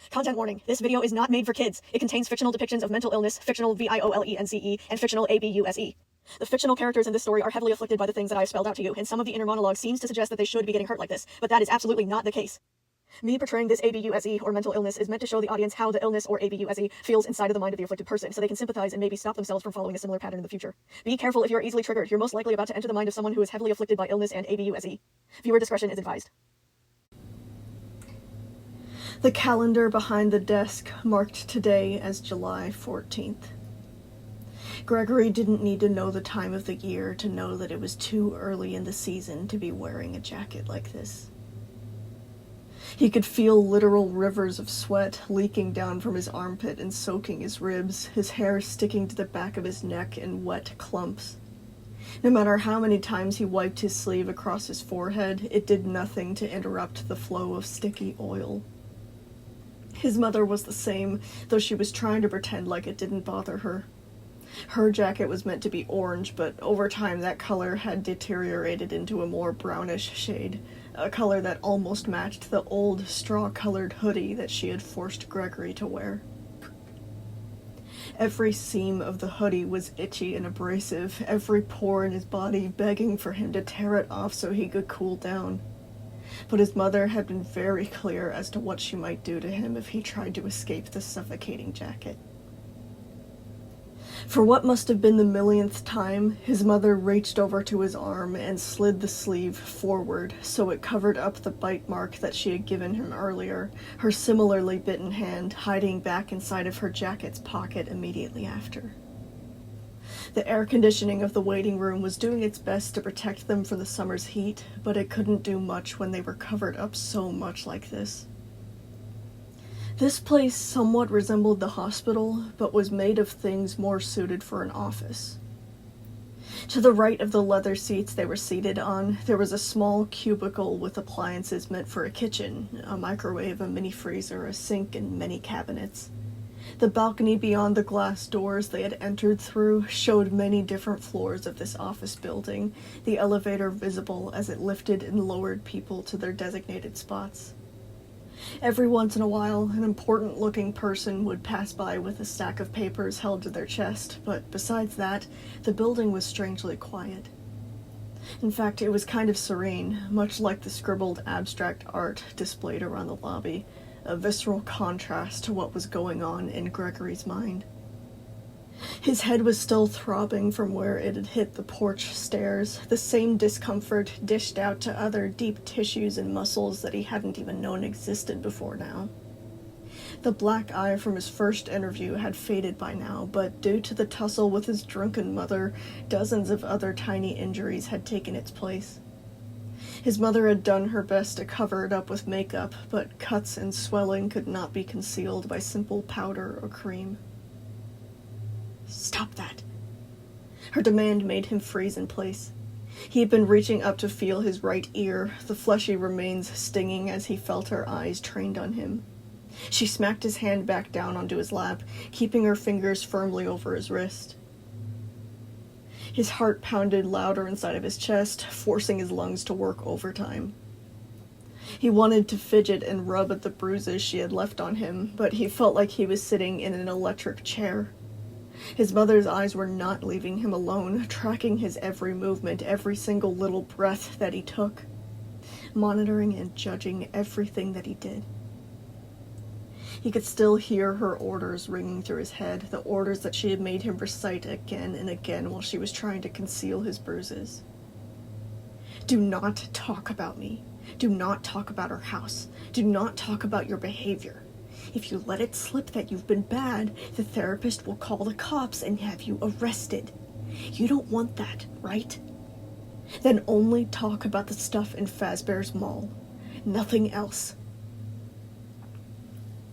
Content warning. This video is not made for kids. It contains fictional depictions of mental illness, fictional violence, and fictional abuse. The fictional characters in this story are heavily afflicted by the things that I have spelled out to you, and some of the inner monologue seems to suggest that they should be getting hurt like this, but that is absolutely not the case. Me portraying this abuse or mental illness is meant to show the audience how the illness or abuse feels inside of the mind of the afflicted person, so they can sympathize and maybe stop themselves from following a similar pattern in the future. Be careful if you're easily triggered. You're most likely about to enter the mind of someone who is heavily afflicted by illness and abuse. Viewer discretion is advised. The calendar behind the desk marked today as July 14th. Gregory didn't need to know the time of the year to know that it was too early in the season to be wearing a jacket like this. He could feel literal rivers of sweat leaking down from his armpit and soaking his ribs, his hair sticking to the back of his neck in wet clumps. No matter how many times he wiped his sleeve across his forehead, it did nothing to interrupt the flow of sticky oil. His mother was the same, though she was trying to pretend like it didn't bother her. Her jacket was meant to be orange, but over time that color had deteriorated into a more brownish shade, a color that almost matched the old straw-colored hoodie that she had forced Gregory to wear. Every seam of the hoodie was itchy and abrasive, every pore in his body begging for him to tear it off so he could cool down. But his mother had been very clear as to what she might do to him if he tried to escape the suffocating jacket. For what must have been the millionth time, his mother reached over to his arm and slid the sleeve forward so it covered up the bite mark that she had given him earlier, her similarly bitten hand hiding back inside of her jacket's pocket immediately after. The air conditioning of the waiting room was doing its best to protect them from the summer's heat, but it couldn't do much when they were covered up so much like this. This place somewhat resembled the hospital, but was made of things more suited for an office. To the right of the leather seats they were seated on, there was a small cubicle with appliances meant for a kitchen, a microwave, a mini freezer, a sink, and many cabinets. The balcony beyond the glass doors they had entered through showed many different floors of this office building, the elevator visible as it lifted and lowered people to their designated spots. Every once in a while, an important-looking person would pass by with a stack of papers held to their chest, but besides that, the building was strangely quiet. In fact, it was kind of serene, much like the scribbled abstract art displayed around the lobby, a visceral contrast to what was going on in Gregory's mind. His head was still throbbing from where it had hit the porch stairs, the same discomfort dished out to other deep tissues and muscles that he hadn't even known existed before now. The black eye from his first interview had faded by now, but due to the tussle with his drunken mother, dozens of other tiny injuries had taken its place. His mother had done her best to cover it up with makeup, but cuts and swelling could not be concealed by simple powder or cream. "Stop that!" Her demand made him freeze in place. He had been reaching up to feel his right ear, the fleshy remains stinging as he felt her eyes trained on him. She smacked his hand back down onto his lap, keeping her fingers firmly over his wrist. His heart pounded louder inside of his chest, forcing his lungs to work overtime. He wanted to fidget and rub at the bruises she had left on him, but he felt like he was sitting in an electric chair. His mother's eyes were not leaving him alone, tracking his every movement, every single little breath that he took, monitoring and judging everything that he did. He could still hear her orders ringing through his head, the orders that she had made him recite again and again while she was trying to conceal his bruises. "Do not talk about me. Do not talk about our house. Do not talk about your behavior. If you let it slip that you've been bad, the therapist will call the cops and have you arrested. You don't want that, right? Then only talk about the stuff in Fazbear's Mall. Nothing else."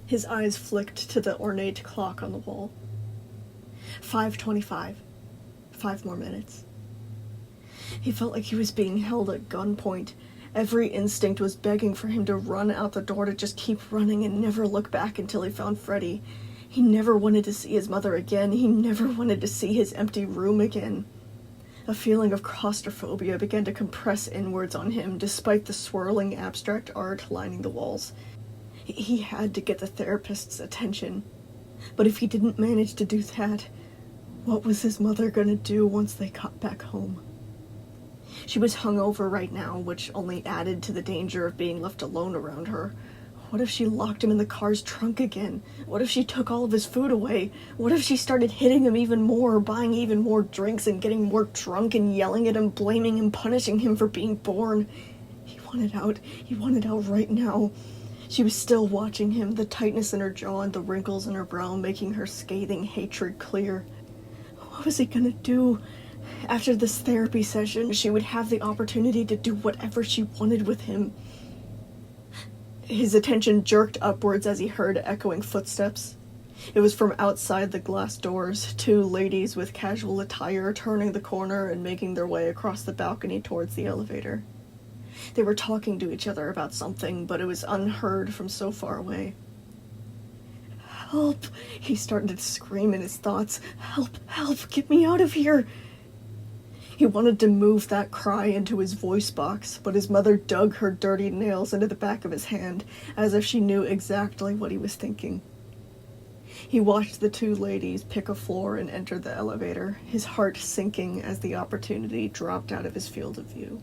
His eyes flicked to the ornate clock on the wall. 5:25. 5 more minutes. He felt like he was being held at gunpoint. Every instinct was begging for him to run out the door, to just keep running and never look back until he found Freddy. He never wanted to see his mother again. He never wanted to see his empty room again. A feeling of claustrophobia began to compress inwards on him, despite the swirling abstract art lining the walls. He had to get the therapist's attention. But if he didn't manage to do that, what was his mother gonna do once they got back home? She was hungover right now, which only added to the danger of being left alone around her. What if she locked him in the car's trunk again? What if she took all of his food away? What if she started hitting him even more, buying even more drinks and getting more drunk and yelling at him, blaming him, punishing him for being born? He wanted out. He wanted out right now. She was still watching him, the tightness in her jaw and the wrinkles in her brow making her scathing hatred clear. What was he gonna do? After this therapy session, she would have the opportunity to do whatever she wanted with him. His attention jerked upwards as he heard echoing footsteps. It was from outside the glass doors, two ladies with casual attire turning the corner and making their way across the balcony towards the elevator. They were talking to each other about something, but it was unheard from so far away. "Help!" He started to scream in his thoughts. "Help! Help! Get me out of here!" He wanted to move that cry into his voice box, but his mother dug her dirty nails into the back of his hand, as if she knew exactly what he was thinking. He watched the two ladies pick a floor and enter the elevator, his heart sinking as the opportunity dropped out of his field of view.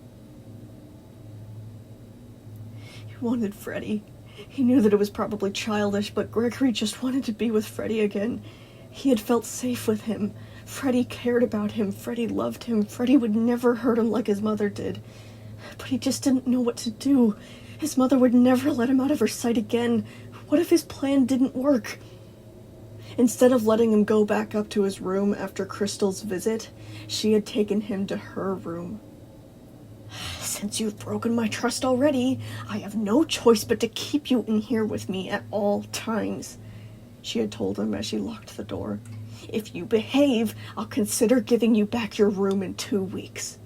He wanted Freddie. He knew that it was probably childish, but Gregory just wanted to be with Freddie again. He had felt safe with him. Freddie cared about him. Freddie loved him. Freddie would never hurt him like his mother did. But he just didn't know what to do. His mother would never let him out of her sight again. What if his plan didn't work? Instead of letting him go back up to his room after Crystal's visit, she had taken him to her room. "Since you've broken my trust already, I have no choice but to keep you in here with me at all times," she had told him as she locked the door. "If you behave, I'll consider giving you back your room in 2 weeks."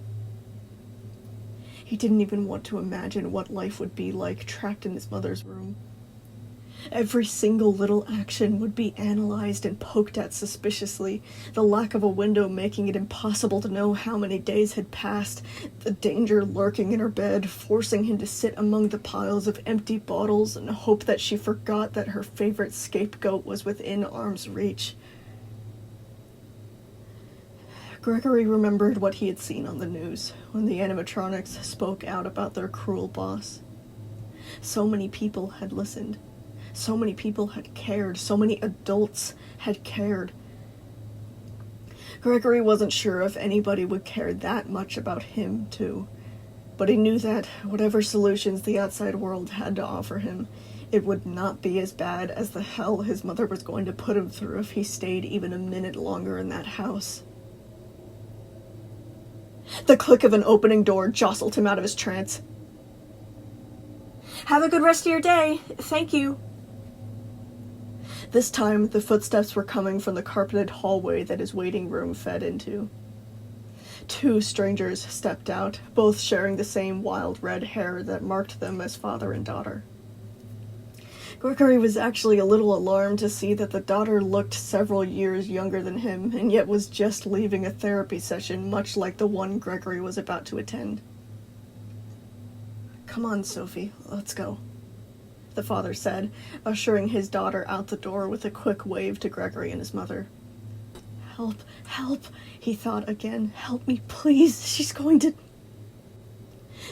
He didn't even want to imagine what life would be like trapped in his mother's room. Every single little action would be analyzed and poked at suspiciously, the lack of a window making it impossible to know how many days had passed, the danger lurking in her bed, forcing him to sit among the piles of empty bottles and hope that she forgot that her favorite scapegoat was within arm's reach. Gregory remembered what he had seen on the news when the animatronics spoke out about their cruel boss. So many people had listened. So many people had cared. So many adults had cared. Gregory wasn't sure if anybody would care that much about him, too. But he knew that, whatever solutions the outside world had to offer him, it would not be as bad as the hell his mother was going to put him through if he stayed even a minute longer in that house. The click of an opening door jostled him out of his trance. "Have a good rest of your day. Thank you." This time, the footsteps were coming from the carpeted hallway that his waiting room fed into. Two strangers stepped out, both sharing the same wild red hair that marked them as father and daughter. Gregory was actually a little alarmed to see that the daughter looked several years younger than him, and yet was just leaving a therapy session much like the one Gregory was about to attend. "Come on, Sophie, let's go," the father said, ushering his daughter out the door with a quick wave to Gregory and his mother. "Help, help," he thought again. "Help me, please. She's going to..."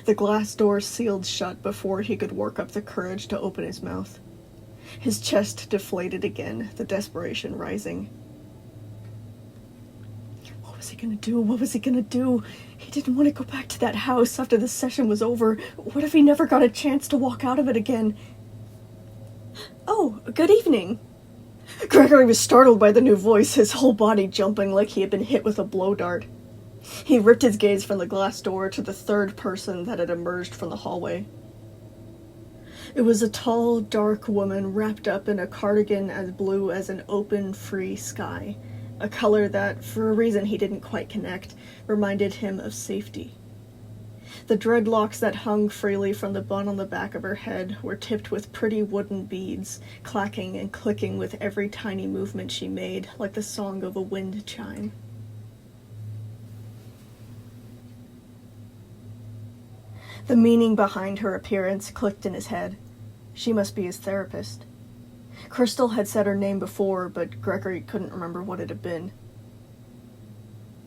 The glass door sealed shut before he could work up the courage to open his mouth. His chest deflated again, the desperation rising. What was he gonna do? What was he gonna do? He didn't want to go back to that house after the session was over. What if he never got a chance to walk out of it again? "Oh, good evening." Gregory was startled by the new voice, his whole body jumping like he had been hit with a blow dart. He ripped his gaze from the glass door to the third person that had emerged from the hallway. It was a tall, dark woman wrapped up in a cardigan as blue as an open, free sky, a color that, for a reason he didn't quite connect, reminded him of safety. The dreadlocks that hung freely from the bun on the back of her head were tipped with pretty wooden beads, clacking and clicking with every tiny movement she made, like the song of a wind chime. The meaning behind her appearance clicked in his head. She must be his therapist. Crystal had said her name before, but Gregory couldn't remember what it had been.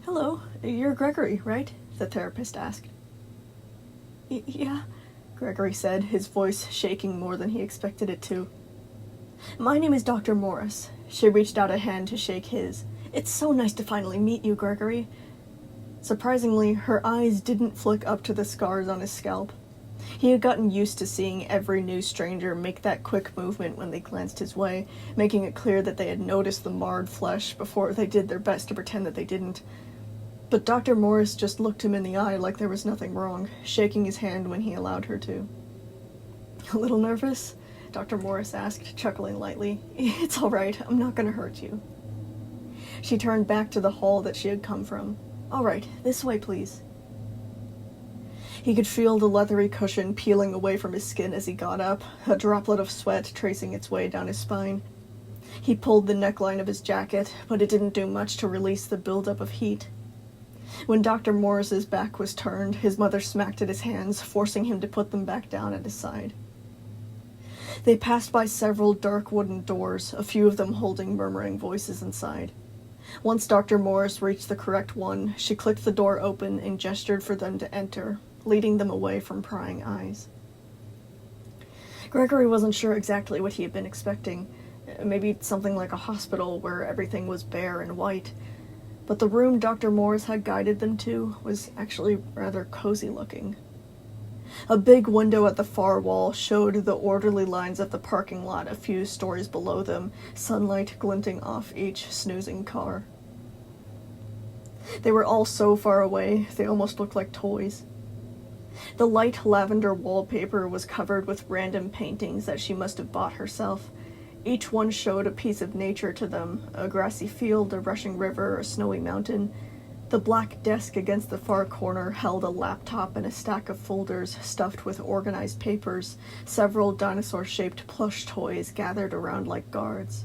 "Hello, you're Gregory, right?" the therapist asked. Yeah, Gregory said, his voice shaking more than he expected it to. "My name is Dr. Morris." She reached out a hand to shake his. "It's so nice to finally meet you, Gregory." Surprisingly, her eyes didn't flick up to the scars on his scalp. He had gotten used to seeing every new stranger make that quick movement when they glanced his way, making it clear that they had noticed the marred flesh before they did their best to pretend that they didn't. But Dr. Morris just looked him in the eye like there was nothing wrong, shaking his hand when he allowed her to. "A little nervous?" Dr. Morris asked, chuckling lightly. "It's all right. I'm not going to hurt you." She turned back to the hall that she had come from. "All right, this way, please." He could feel the leathery cushion peeling away from his skin as he got up, a droplet of sweat tracing its way down his spine. He pulled the neckline of his jacket, but it didn't do much to release the buildup of heat. When Dr. Morris's back was turned, his mother smacked at his hands, forcing him to put them back down at his side. They passed by several dark wooden doors, a few of them holding murmuring voices inside. Once Dr. Morris reached the correct one, she clicked the door open and gestured for them to enter, leading them away from prying eyes. Gregory wasn't sure exactly what he had been expecting. Maybe something like a hospital where everything was bare and white. But the room Dr. Morris had guided them to was actually rather cozy looking. A big window at the far wall showed the orderly lines of the parking lot a few stories below them, sunlight glinting off each snoozing car. They were all so far away, they almost looked like toys. The light lavender wallpaper was covered with random paintings that she must have bought herself. Each one showed a piece of nature to them, a grassy field, a rushing river, a snowy mountain. The black desk against the far corner held a laptop and a stack of folders stuffed with organized papers, several dinosaur-shaped plush toys gathered around like guards.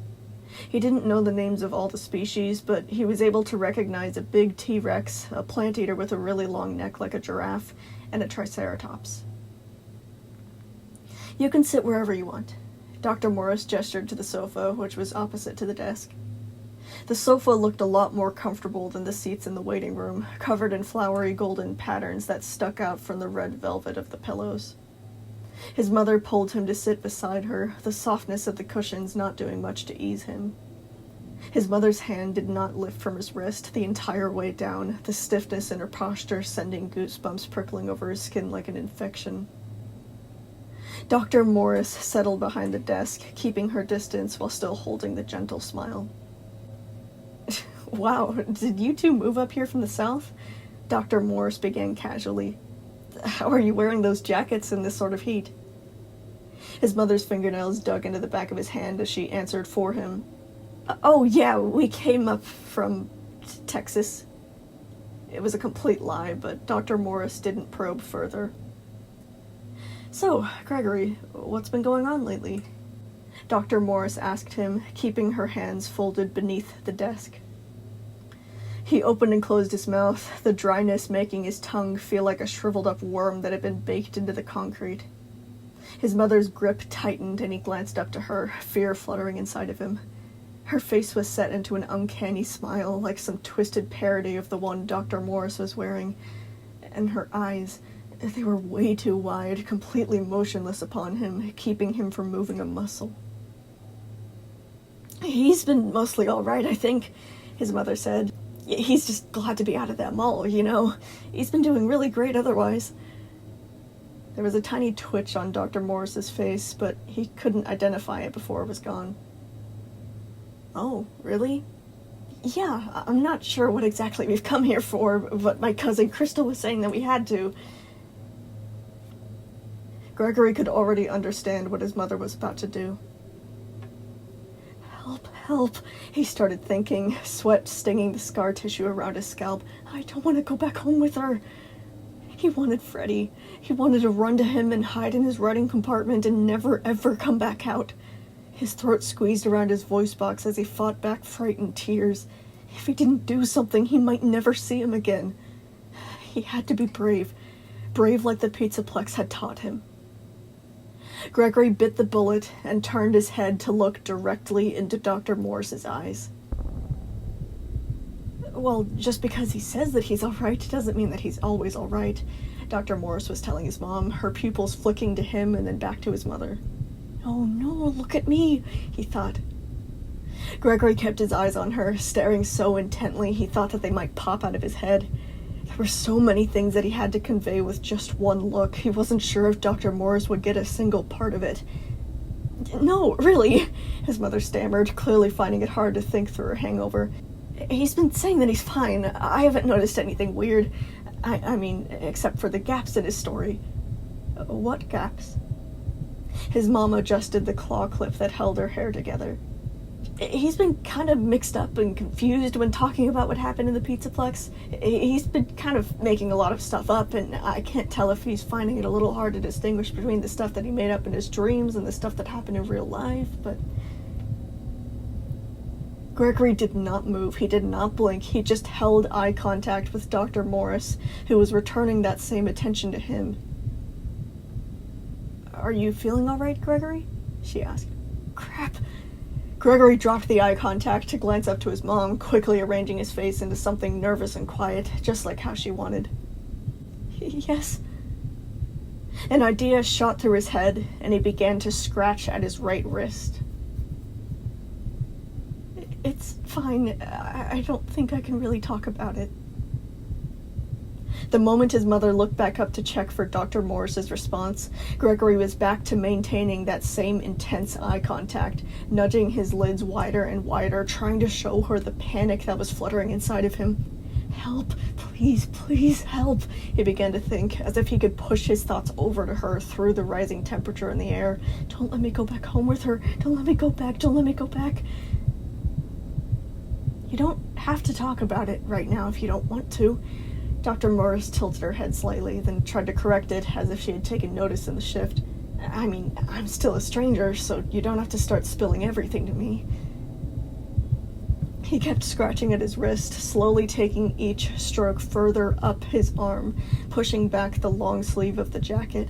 He didn't know the names of all the species, but he was able to recognize a big T-Rex, a plant-eater with a really long neck like a giraffe, and a triceratops. "You can sit wherever you want." Dr. Morris gestured to the sofa, which was opposite to the desk. The sofa looked a lot more comfortable than the seats in the waiting room, covered in flowery golden patterns that stuck out from the red velvet of the pillows. His mother pulled him to sit beside her, the softness of the cushions not doing much to ease him. His mother's hand did not lift from his wrist the entire way down, the stiffness in her posture sending goosebumps prickling over his skin like an infection. Dr. Morris settled behind the desk, keeping her distance while still holding the gentle smile. "Wow, did you two move up here from the south?" Dr. Morris began casually. "How are you wearing those jackets in this sort of heat?" His mother's fingernails dug into the back of his hand as she answered for him. "Oh, yeah, we came up from Texas." It was a complete lie, but Dr. Morris didn't probe further. "So, Gregory, what's been going on lately?" Dr. Morris asked him, keeping her hands folded beneath the desk. He opened and closed his mouth, the dryness making his tongue feel like a shriveled-up worm that had been baked into the concrete. His mother's grip tightened, and he glanced up to her, fear fluttering inside of him. Her face was set into an uncanny smile, like some twisted parody of the one Dr. Morris was wearing. And her eyes, they were way too wide, completely motionless upon him, keeping him from moving a muscle. "He's been mostly all right, I think," his mother said. "He's just glad to be out of that mall, you know. He's been doing really great otherwise." There was a tiny twitch on Dr. Morris's face, but he couldn't identify it before it was gone. "Oh, really?" "Yeah, I'm not sure what exactly we've come here for, but my cousin Crystal was saying that we had to." Gregory could already understand what his mother was about to do. "Help, help," he started thinking, sweat stinging the scar tissue around his scalp. "I don't want to go back home with her." He wanted Freddie. He wanted to run to him and hide in his writing compartment and never ever come back out. His throat squeezed around his voice box as he fought back frightened tears. If he didn't do something, he might never see him again. He had to be brave. Brave like the Pizzaplex had taught him. Gregory bit the bullet and turned his head to look directly into Dr. Morris's eyes. Well, just because he says that he's alright doesn't mean that he's always alright, Dr. Morris was telling his mom, her pupils flicking to him and then back to his mother. Oh no, look at me, he thought. Gregory kept his eyes on her, staring so intently he thought that they might pop out of his head. There were so many things that he had to convey with just one look. He wasn't sure if Dr. Morris would get a single part of it. No, really, his mother stammered, clearly finding it hard to think through her hangover. He's been saying that he's fine. I haven't noticed anything weird. I mean, except for the gaps in his story. What gaps? His mom adjusted the claw clip that held her hair together. He's been kind of mixed up and confused when talking about what happened in the Pizzaplex. He's been kind of making a lot of stuff up, and I can't tell if he's finding it a little hard to distinguish between the stuff that he made up in his dreams and the stuff that happened in real life, but... Gregory did not move. He did not blink. He just held eye contact with Dr. Morris, who was returning that same attention to him. Are you feeling all right, Gregory? She asked. Crap. Gregory dropped the eye contact to glance up to his mom, quickly arranging his face into something nervous and quiet, just like how she wanted. Yes. An idea shot through his head, and he began to scratch at his right wrist. It's fine. I don't think I can really talk about it. The moment his mother looked back up to check for Dr. Morris's response, Gregory was back to maintaining that same intense eye contact, nudging his lids wider and wider, trying to show her the panic that was fluttering inside of him. Help, please, please help, he began to think, as if he could push his thoughts over to her through the rising temperature in the air. Don't let me go back home with her. Don't let me go back. Don't let me go back. You don't have to talk about it right now if you don't want to. Dr. Morris tilted her head slightly, then tried to correct it as if she had taken notice in the shift. I mean, I'm still a stranger, so you don't have to start spilling everything to me. He kept scratching at his wrist, slowly taking each stroke further up his arm, pushing back the long sleeve of the jacket.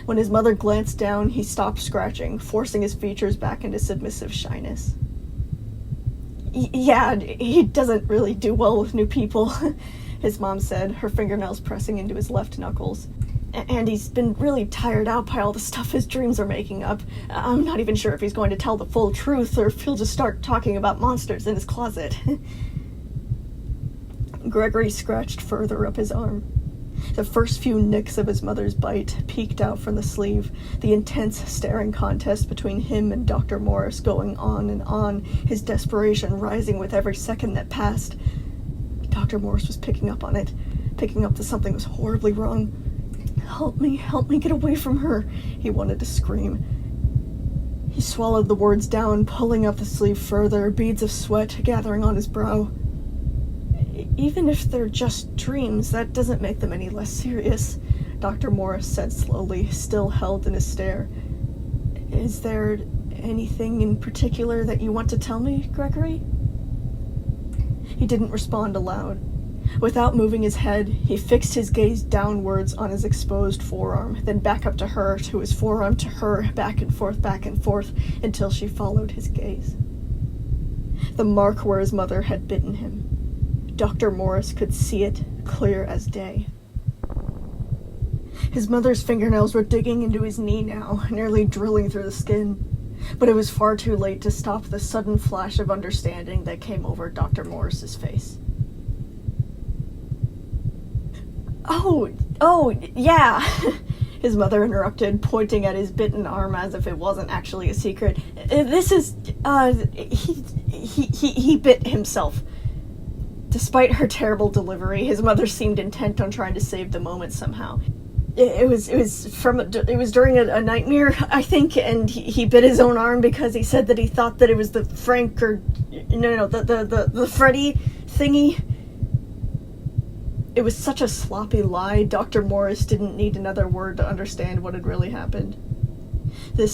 When his mother glanced down, he stopped scratching, forcing his features back into submissive shyness. Yeah, he doesn't really do well with new people, his mom said, her fingernails pressing into his left knuckles. And he's been really tired out by all the stuff his dreams are making up. I'm not even sure if he's going to tell the full truth or if he'll just start talking about monsters in his closet. Gregory scratched further up his arm. The first few nicks of his mother's bite peeked out from the sleeve, the intense staring contest between him and Dr. Morris going on, his desperation rising with every second that passed. Dr. Morris was picking up on it, picking up that something was horribly wrong. Help me, get away from her, he wanted to scream. He swallowed the words down, pulling up the sleeve further, beads of sweat gathering on his brow. Even if they're just dreams, that doesn't make them any less serious, Dr. Morris said slowly, still held in his stare. Is there anything in particular that you want to tell me, Gregory? He didn't respond aloud. Without moving his head, he fixed his gaze downwards on his exposed forearm, then back up to her, to his forearm, to her, back and forth, until she followed his gaze. The mark where his mother had bitten him. Dr. Morris could see it clear as day. His mother's fingernails were digging into his knee now, nearly drilling through the skin. But it was far too late to stop the sudden flash of understanding that came over Dr. Morris's face. Oh, yeah, his mother interrupted, pointing at his bitten arm as if it wasn't actually a secret. This is, he bit himself. Despite her terrible delivery, his mother seemed intent on trying to save the moment somehow. It was during a nightmare, I think, and he bit his own arm because he said that he thought that it was the the Freddy thingy. It was such a sloppy lie, Dr. Morris didn't need another word to understand what had really happened. The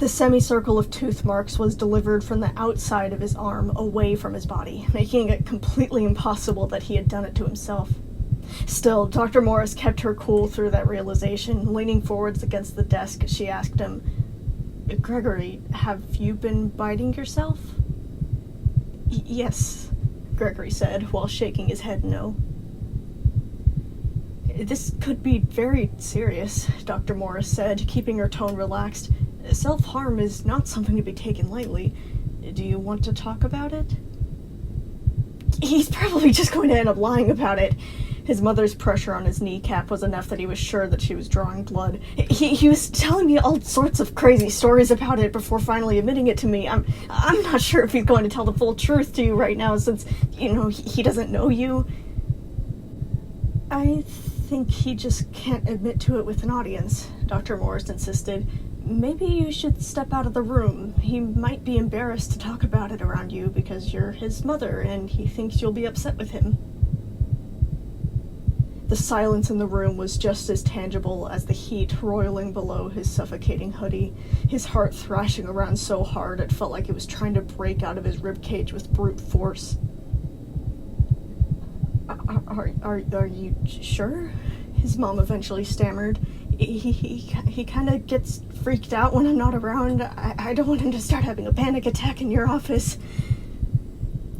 semicircle of tooth marks was delivered from the outside of his arm, away from his body, making it completely impossible that he had done it to himself. Still, Dr. Morris kept her cool through that realization. Leaning forwards against the desk, she asked him, "Gregory, have you been biting yourself?" Yes, Gregory said, while shaking his head no. "This could be very serious," Dr. Morris said, keeping her tone relaxed. "Self-harm is not something to be taken lightly. Do you want to talk about it?" He's probably just going to end up lying about it. His mother's pressure on his kneecap was enough that he was sure that she was drawing blood. He was telling me all sorts of crazy stories about it before finally admitting it to me. I'm not sure if he's going to tell the full truth to you right now since, he doesn't know you. I think he just can't admit to it with an audience, Dr. Morris insisted. Maybe you should step out of the room. He might be embarrassed to talk about it around you because you're his mother and he thinks you'll be upset with him. The silence in the room was just as tangible as the heat roiling below his suffocating hoodie, his heart thrashing around so hard it felt like it was trying to break out of his ribcage with brute force. Are you sure? His mom eventually stammered. He kind of gets freaked out when I'm not around. I don't want him to start having a panic attack in your office.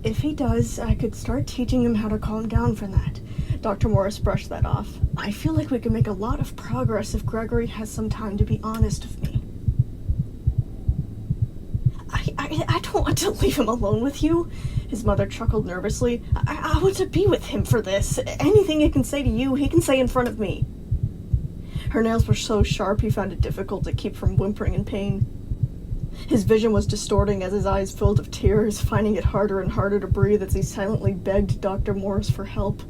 If he does, I could start teaching him how to calm down from that. Dr. Morris brushed that off. I feel like we can make a lot of progress if Gregory has some time to be honest with me. I don't want to leave him alone with you. His mother chuckled nervously. I want to be with him for this. Anything he can say to you, he can say in front of me. Her nails were so sharp he found it difficult to keep from whimpering in pain. His vision was distorting as his eyes filled with tears, finding it harder and harder to breathe as he silently begged Dr. Morris for help.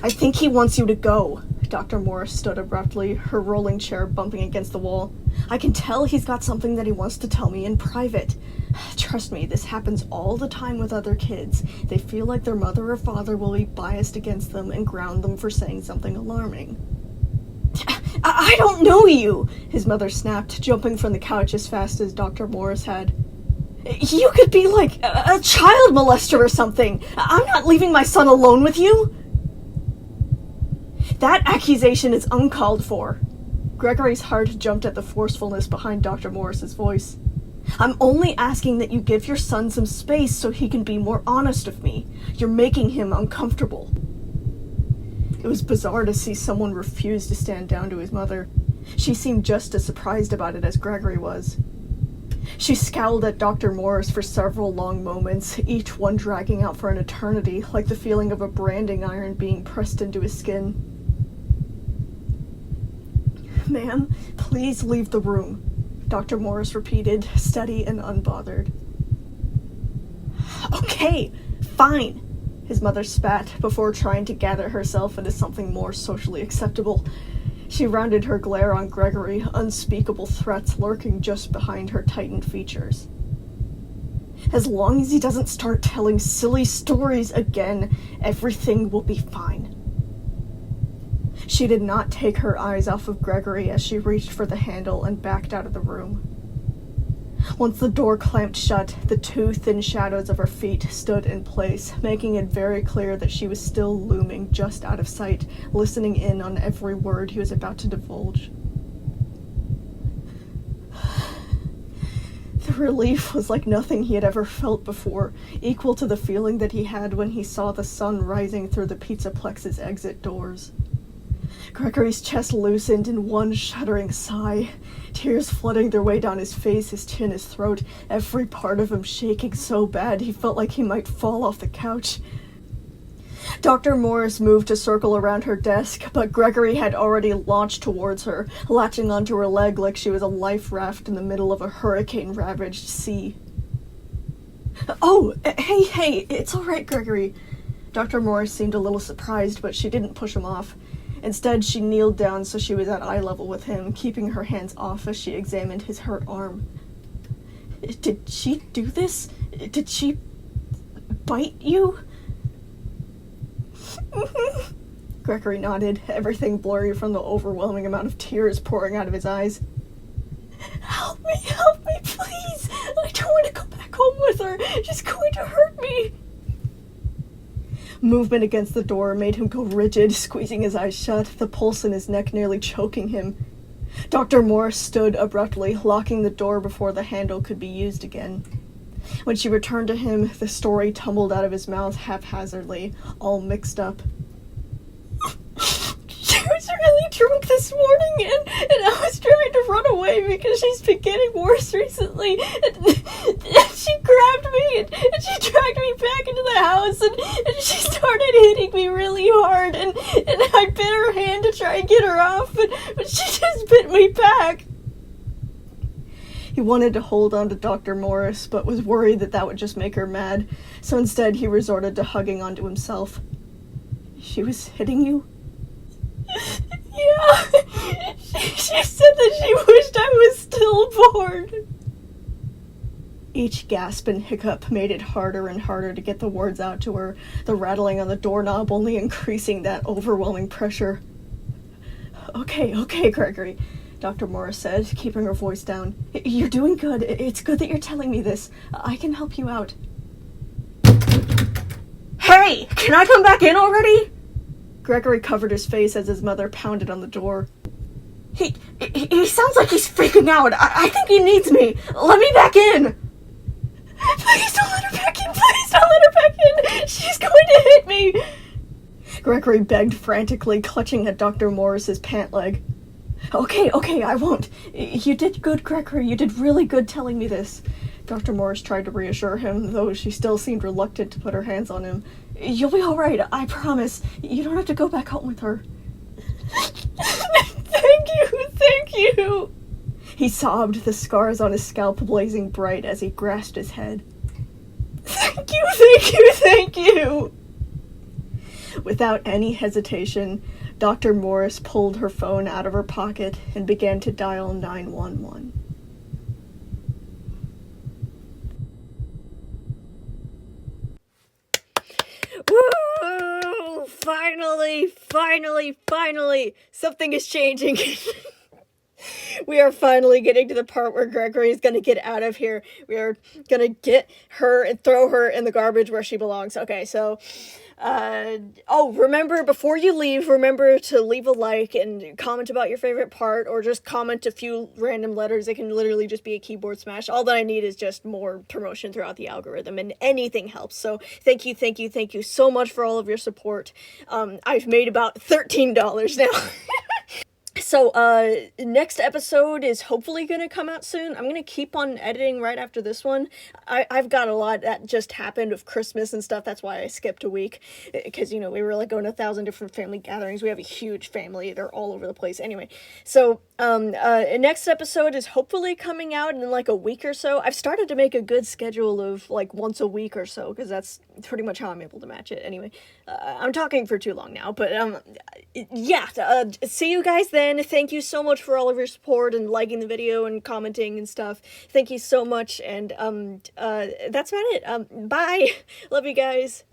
I think he wants you to go. Dr. Morris stood abruptly, her rolling chair bumping against the wall. I can tell he's got something that he wants to tell me in private. Trust me, this happens all the time with other kids. They feel like their mother or father will be biased against them and ground them for saying something alarming. I don't know you, his mother snapped, jumping from the couch as fast as Dr. Morris had. You could be like a child molester or something. I'm not leaving my son alone with you. That accusation is uncalled for. Gregory's heart jumped at the forcefulness behind Dr. Morris's voice. I'm only asking that you give your son some space so he can be more honest with me. You're making him uncomfortable. It was bizarre to see someone refuse to stand down to his mother. She seemed just as surprised about it as Gregory was. She scowled at Dr. Morris for several long moments, each one dragging out for an eternity, like the feeling of a branding iron being pressed into his skin. Ma'am, please leave the room, Dr. Morris repeated, steady and unbothered. Okay, fine, his mother spat before trying to gather herself into something more socially acceptable. She rounded her glare on Gregory, unspeakable threats lurking just behind her tightened features. As long as he doesn't start telling silly stories again, everything will be fine. She did not take her eyes off of Gregory as she reached for the handle and backed out of the room. Once the door clamped shut, the two thin shadows of her feet stood in place, making it very clear that she was still looming just out of sight, listening in on every word he was about to divulge. The relief was like nothing he had ever felt before, equal to the feeling that he had when he saw the sun rising through the Pizzaplex's exit doors. Gregory's chest loosened in one shuddering sigh, tears flooding their way down his face, his chin, his throat, every part of him shaking so bad he felt like he might fall off the couch. Dr. Morris moved to circle around her desk, but Gregory had already launched towards her, latching onto her leg like she was a life raft in the middle of a hurricane-ravaged sea. Oh, hey, it's all right, Gregory. Dr. Morris seemed a little surprised, but she didn't push him off. Instead, she kneeled down so she was at eye level with him, keeping her hands off as she examined his hurt arm. Did she do this? Did she bite you? Gregory nodded, everything blurry from the overwhelming amount of tears pouring out of his eyes. Help me, please! I don't want to go back home with her. She's going to hurt me. Movement against the door made him go rigid, squeezing his eyes shut, the pulse in his neck nearly choking him. Dr. Morris stood abruptly, locking the door before the handle could be used again. When she returned to him, the story tumbled out of his mouth haphazardly, all mixed up. She was really drunk this morning, and I was trying to run away because she's been getting worse recently. And she grabbed me, and she dragged me back into the house, and she started hitting me really hard, and I bit her hand to try and get her off, but she just bit me back. He wanted to hold on to Dr. Morris, but was worried that would just make her mad, so instead he resorted to hugging onto himself. She was hitting you? Yeah. She said that she wished I was stillborn. Each gasp and hiccup made it harder and harder to get the words out to her, the rattling on the doorknob only increasing that overwhelming pressure. Okay, Gregory, Dr. Morris said, keeping her voice down. You're doing good. It's good that you're telling me this. I can help you out. Hey! Can I come back in already? Gregory covered his face as his mother pounded on the door. He sounds like he's freaking out. I think he needs me. Let me back in. Please don't let her back in. Please don't let her back in. She's going to hit me. Gregory begged frantically, clutching at Dr. Morris's pant leg. Okay, I won't. You did good, Gregory. You did really good telling me this. Dr. Morris tried to reassure him, though she still seemed reluctant to put her hands on him. You'll be all right, I promise. You don't have to go back home with her. Thank you. He sobbed, the scars on his scalp blazing bright as he grasped his head. Thank you. Without any hesitation, Dr. Morris pulled her phone out of her pocket and began to dial 911. Woo! Finally, something is changing. We are finally getting to the part where Gregory is going to get out of here. We are going to get her and throw her in the garbage where she belongs. Okay, so, remember, before you leave, remember to leave a like and comment about your favorite part, or just comment a few random letters. It can literally just be a keyboard smash. All that I need is just more promotion throughout the algorithm, and anything helps. So thank you so much for all of your support. I've made about $13 now. So, next episode is hopefully gonna come out soon. I'm gonna keep on editing right after this one. I've got a lot that just happened with Christmas and stuff. That's why I skipped a week. Because, we were, going to 1,000 different family gatherings. We have a huge family. They're all over the place. Anyway, so, next episode is hopefully coming out in, a week or so. I've started to make a good schedule of, once a week or so, because that's pretty much how I'm able to match it. Anyway, I'm talking for too long now, but, yeah, see you guys then. Thank you so much for all of your support and liking the video and commenting and stuff. Thank you so much, and, that's about it. Bye! Love you guys.